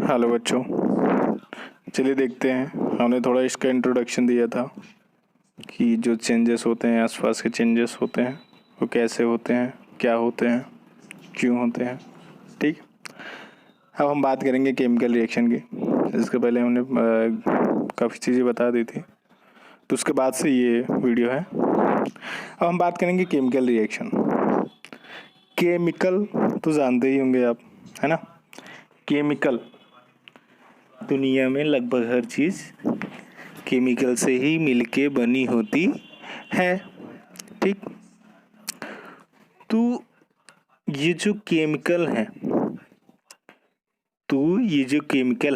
Hello बच्चों, चलिए देखते हैं। हमने थोड़ा इसका इंट्रोडक्शन दिया था कि जो चेंजेस होते हैं, आसपास के चेंजेस होते हैं, वो कैसे होते हैं, क्या होते हैं, क्यों होते हैं। ठीक, अब हम बात करेंगे केमिकल रिएक्शन की। इसके पहले हमने काफ़ी चीज़ें बता दी थी, तो उसके बाद से ये वीडियो है। अब हम बात करेंगे केमिकल रिएक्शन। केमिकल तो जानते ही होंगे आप, है ना। केमिकल, दुनिया में लगभग हर चीज़ केमिकल से ही मिलके बनी होती है। ठीक, तो ये जो केमिकल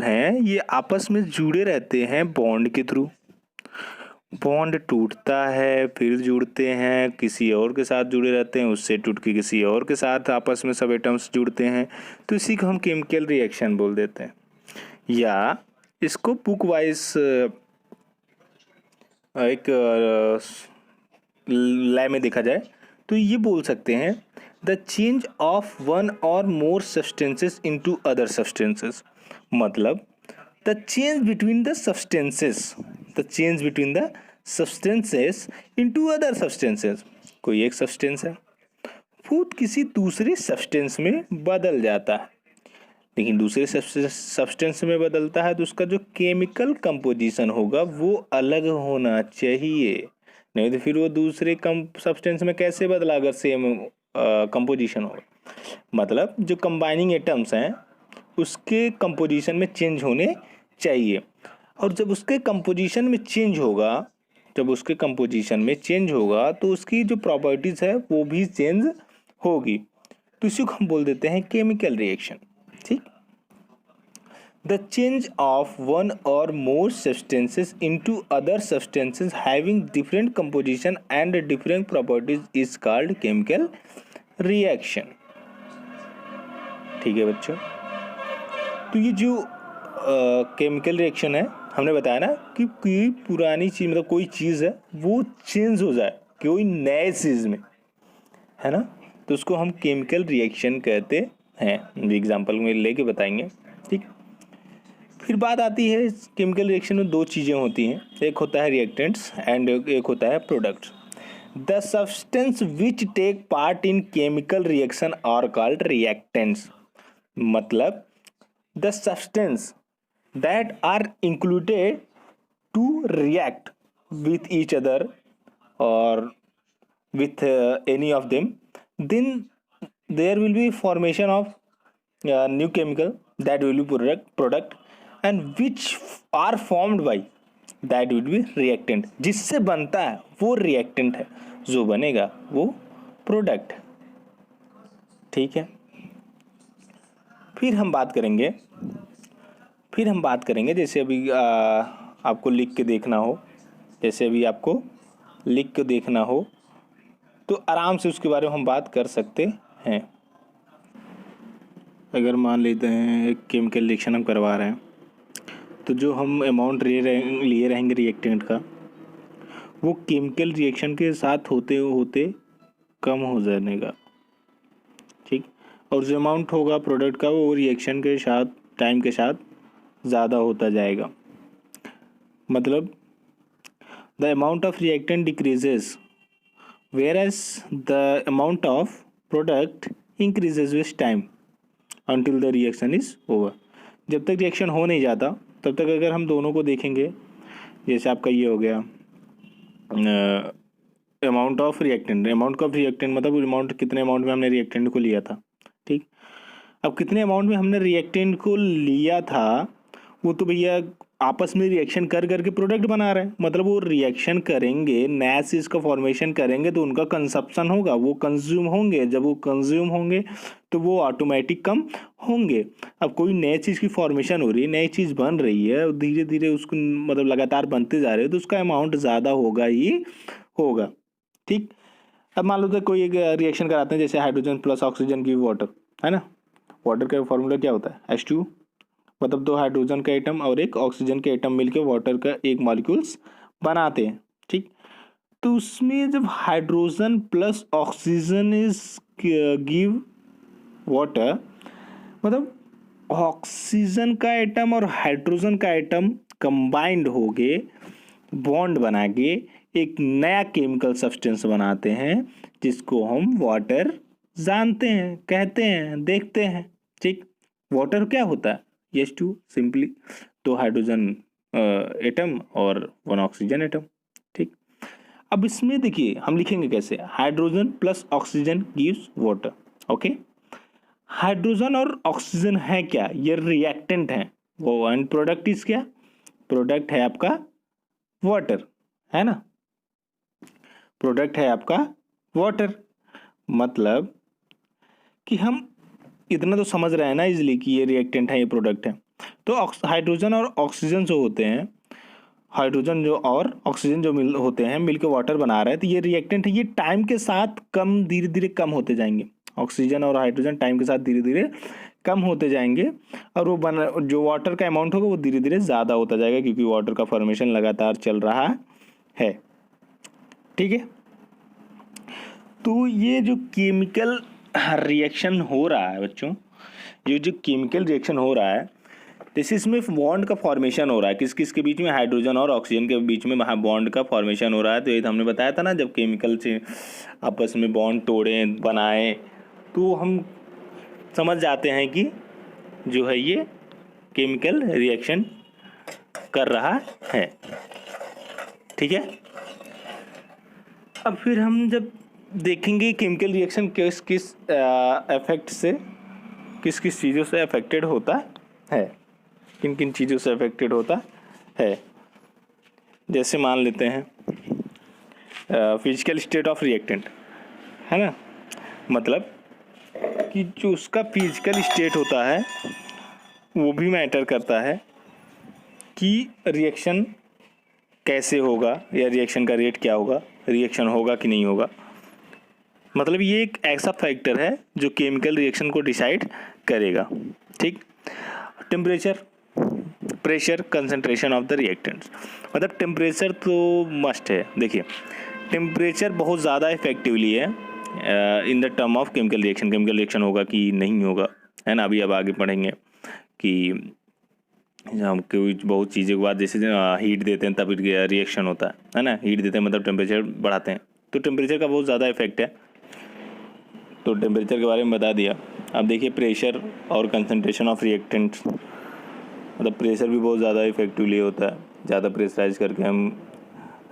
हैं ये आपस में जुड़े रहते हैं बॉन्ड के थ्रू। बॉन्ड टूटता है, फिर जुड़ते हैं, किसी और के साथ जुड़े रहते हैं, उससे टूट के किसी और के साथ आपस में सब एटम्स जुड़ते हैं, तो इसी को हम केमिकल रिएक्शन बोल देते हैं। या इसको बुक वाइज एक लय में देखा जाए तो ये बोल सकते हैं, द चेंज ऑफ वन और more substances into other substances. मतलब the change between the substances into other substances. कोई एक सब्सटेंस है, वो किसी दूसरे सब्सटेंस में बदल जाता है, लेकिन दूसरे सब्सटेंस में बदलता है तो उसका जो केमिकल कंपोजिशन होगा वो अलग होना चाहिए, नहीं तो फिर वो दूसरे सब्सटेंस में कैसे बदला अगर सेम कंपोजिशन होगा। मतलब जो कंबाइनिंग एटम्स हैं उसके कंपोजिशन में चेंज होने चाहिए, और जब उसके कंपोजिशन में चेंज होगा तो उसकी जो प्रॉपर्टीज है वो भी चेंज होगी, तो इसी को हम बोल देते हैं केमिकल रिएक्शन। ठीक, द चेंज ऑफ वन और more substances into other substances having different composition and different properties is called chemical reaction. ठीक है बच्चों, तो ये जो केमिकल रिएक्शन है, हमने बताया ना कि कोई पुरानी चीज़, मतलब कोई चीज़ है वो चेंज हो जाए कोई नए चीज़ में, है ना, तो उसको हम केमिकल रिएक्शन कहते हैं। एग्जाम्पल में लेके बताएंगे। ठीक, फिर बात आती है केमिकल रिएक्शन में दो चीज़ें होती हैं, एक होता है रिएक्टेंट्स एंड एक होता है products. The substance which take part in chemical reaction are called reactants. मतलब the substance that are included to react with each other और with any of them, then there will be formation of new chemical that will be product and which are formed by that will be reactant। जिससे बनता है वो reactant है, जो बनेगा वो product। ठीक है, फिर हम बात करेंगे जैसे अभी आपको लिख के देखना हो, तो आराम से उसके बारे में हम बात कर सकते हैं। अगर मान लेते हैं एक केमिकल रिएक्शन हम करवा रहे हैं, तो जो हम अमाउंट लिए रहेंगे रिएक्टेंट का, वो केमिकल रिएक्शन के साथ होते होते कम हो जाएगा। ठीक, और जो अमाउंट होगा प्रोडक्ट का वो रिएक्शन के साथ टाइम के साथ ज़्यादा होता जाएगा। मतलब the amount of reactant decreases whereas the amount of product increases with time until the reaction is over। जब तक रिएक्शन हो नहीं जाता तब तक अगर हम दोनों को देखेंगे, जैसे आपका ये हो गया अमाउंट ऑफ रिएक्टेंट मतलब अमाउंट, कितने अमाउंट में हमने रिएक्टेंट को लिया था। ठीक, अब कितने अमाउंट में हमने रिएक्टेंट को लिया था वो तो भैया आपस में रिएक्शन कर करके प्रोडक्ट बना रहे हैं। मतलब वो रिएक्शन करेंगे, नया चीज़ का फॉर्मेशन करेंगे तो उनका कंजप्शन होगा, वो कंज्यूम होंगे। जब वो कंज्यूम होंगे तो वो ऑटोमेटिक कम होंगे। अब कोई नई चीज़ की फॉर्मेशन हो रही है, नई चीज़ बन रही है और धीरे धीरे उसको मतलब लगातार बनते जा रहे हैं, तो उसका अमाउंट ज़्यादा होगा ही होगा। ठीक, अब मान लो तो कोई एक रिएक्शन कराते हैं, जैसे हाइड्रोजन प्लस ऑक्सीजन की वाटर, है ना। वाटर का फॉर्मूला क्या होता है, H2, मतलब दो हाइड्रोजन का एटम और एक ऑक्सीजन के एटम मिलकर वाटर का एक मॉलिक्यूल्स बनाते हैं। ठीक, तो उसमें जब hydrogen plus oxygen is give water, मतलब ऑक्सीजन का एटम और हाइड्रोजन का एटम कंबाइंड हो के बॉन्ड बना के एक नया केमिकल सब्सटेंस बनाते हैं जिसको हम वाटर जानते हैं, कहते हैं, देखते हैं। ठीक, वाटर क्या होता है? H2 सिंपली, तो हाइड्रोजन एटम और 1 ऑक्सीजन एटम। ठीक, अब इसमें देखिए हम लिखेंगे कैसे, hydrogen plus oxygen gives water. Okay, hydrogen और ऑक्सीजन है क्या? ये रिएक्टेंट है वो, एंड प्रोडक्ट इज क्या? प्रोडक्ट है आपका वाटर, है ना, प्रोडक्ट है आपका वाटर। मतलब कि हम इतना तो समझ रहे हैं ना इजिली कि ये रिएक्टेंट है, ये प्रोडक्ट है। तो हाइड्रोजन और ऑक्सीजन जो होते हैं, हाइड्रोजन जो और ऑक्सीजन जो होते हैं मिलकर वाटर बना रहे हैं, तो ये रिएक्टेंट है। ये टाइम के साथ कम, धीरे धीरे कम होते जाएंगे। ऑक्सीजन और हाइड्रोजन टाइम के साथ धीरे धीरे कम होते जाएंगे और वो जो वाटर का अमाउंट होगा वो धीरे धीरे ज़्यादा होता जाएगा, क्योंकि वाटर का फॉर्मेशन लगातार चल रहा है। ठीक है, तो ये जो केमिकल रिएक्शन हो रहा है बच्चों, ये जो केमिकल रिएक्शन हो रहा है, जैसे इसमें बॉन्ड का फॉर्मेशन हो रहा है, किस किस के बीच में? हाइड्रोजन और ऑक्सीजन के बीच में बॉन्ड का फॉर्मेशन हो रहा है। तो ये तो हमने बताया था ना, जब केमिकल से आपस में बॉन्ड तोड़ें, बनाएं, तो हम समझ जाते हैं कि जो है ये केमिकल रिएक्शन कर रहा है। ठीक है, अब फिर हम जब देखेंगे केमिकल रिएक्शन किस किस इफेक्ट से, किस किस चीज़ों से अफेक्टेड होता है, किन किन चीज़ों से अफेक्टेड होता है। जैसे मान लेते हैं फिजिकल स्टेट ऑफ रिएक्टेंट, है ना, मतलब कि जो उसका फिजिकल स्टेट होता है वो भी मैटर करता है कि रिएक्शन कैसे होगा या रिएक्शन का रेट क्या होगा, रिएक्शन होगा कि नहीं होगा। मतलब ये एक ऐसा फैक्टर है जो केमिकल रिएक्शन को डिसाइड करेगा। ठीक, temperature, pressure, concentration of the reactants, मतलब टेम्परेचर तो मस्ट है। देखिए टेम्परेचर बहुत ज़्यादा इफेक्टिवली है in the term of chemical reaction. Chemical reaction होगा कि नहीं होगा, है ना, अभी अब आगे पढ़ेंगे कि हम कोई बहुत चीज़ों के बाद जैसे हीट देते हैं तब रिएक्शन होता है ना, हीट देते हैं मतलब टेम्परेचर बढ़ाते हैं, तो टेम्परेचर का बहुत ज़्यादा इफेक्ट है। तो टेम्परेचर के बारे में बता दिया। अब देखिए प्रेशर और कंसंट्रेशन ऑफ रिएक्टेंट्स, मतलब प्रेशर भी बहुत ज़्यादा इफेक्टिवली होता है। ज़्यादा प्रेशराइज करके हम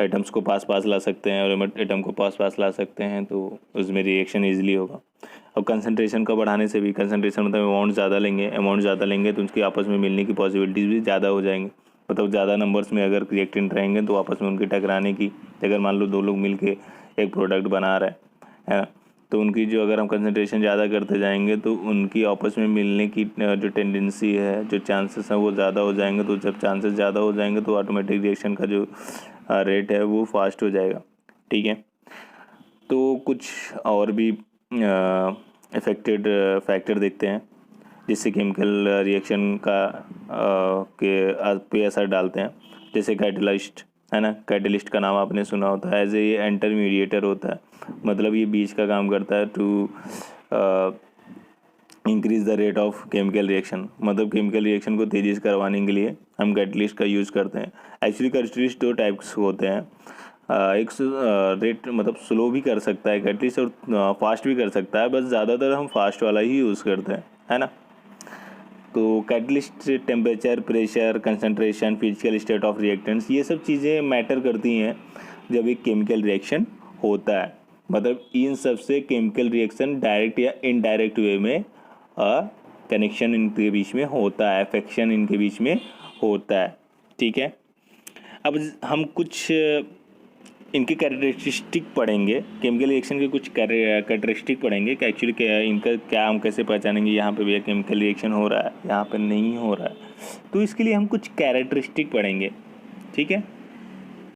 एटम्स को पास ला सकते हैं और एटम को पास ला सकते हैं, तो उसमें रिएक्शन ईजिली होगा। और कंसंट्रेशन को बढ़ाने से भी, कंसंट्रेशन मतलब अमाउंट ज़्यादा लेंगे तो उसकी आपस में मिलने की पॉसिबिलिटीज़ भी ज़्यादा हो जाएंगी। मतलब ज़्यादा नंबर्स में अगर रिएक्टेंट रहेंगे तो आपस में उनके टकराने की, अगर मान लो 2 लोग मिलके एक प्रोडक्ट बना रहे हैं ना, तो उनकी जो अगर हम कंसंट्रेशन ज़्यादा करते जाएंगे तो उनकी आपस में मिलने की जो टेंडेंसी है, जो चांसेस हैं वो ज़्यादा हो जाएंगे। तो जब चांसेस ज़्यादा हो जाएंगे तो ऑटोमेटिक रिएक्शन का जो रेट है वो फास्ट हो जाएगा। ठीक है, तो कुछ और भी इफेक्टेड फैक्टर देखते हैं जिससे केमिकल रिएक्शन का पे असर डालते हैं। जैसे कैटलिस्ट, है ना, कैटलिस्ट का नाम आपने सुना होता है। एज ए इंटरमीडिएटर होता है, मतलब ये बीच का काम करता है to increase the rate of chemical reaction. मतलब केमिकल रिएक्शन को तेज़ी से करवाने के लिए हम कैटलिस्ट का यूज़ करते हैं। एक्चुअली कैटलिस्ट 2 टाइप्स होते हैं, एक रेट मतलब स्लो भी कर सकता है कैटलिस्ट और फास्ट भी कर सकता है, बस ज़्यादातर हम फास्ट वाला ही यूज़ करते हैं, है ना। तो कैटलिस्ट से temperature, pressure, concentration, physical state of reactants, ये सब चीज़ें मैटर करती हैं जब एक केमिकल रिएक्शन होता है। मतलब इन सब से केमिकल रिएक्शन डायरेक्ट या इनडायरेक्ट वे में कनेक्शन इनके बीच में होता है, अफेक्शन इनके बीच में होता है। ठीक है, अब हम कुछ इनके कैरेक्टरिस्टिक पढ़ेंगे, केमिकल रिएक्शन के कुछ कैरेक्टरिस्टिक पढ़ेंगे कि एक्चुअली इनका क्या हम कैसे पहचानेंगे यहाँ पे भी केमिकल रिएक्शन हो रहा है, यहाँ पे नहीं हो रहा है। तो इसके लिए हम कुछ कैरेक्टरिस्टिक पढ़ेंगे। ठीक है,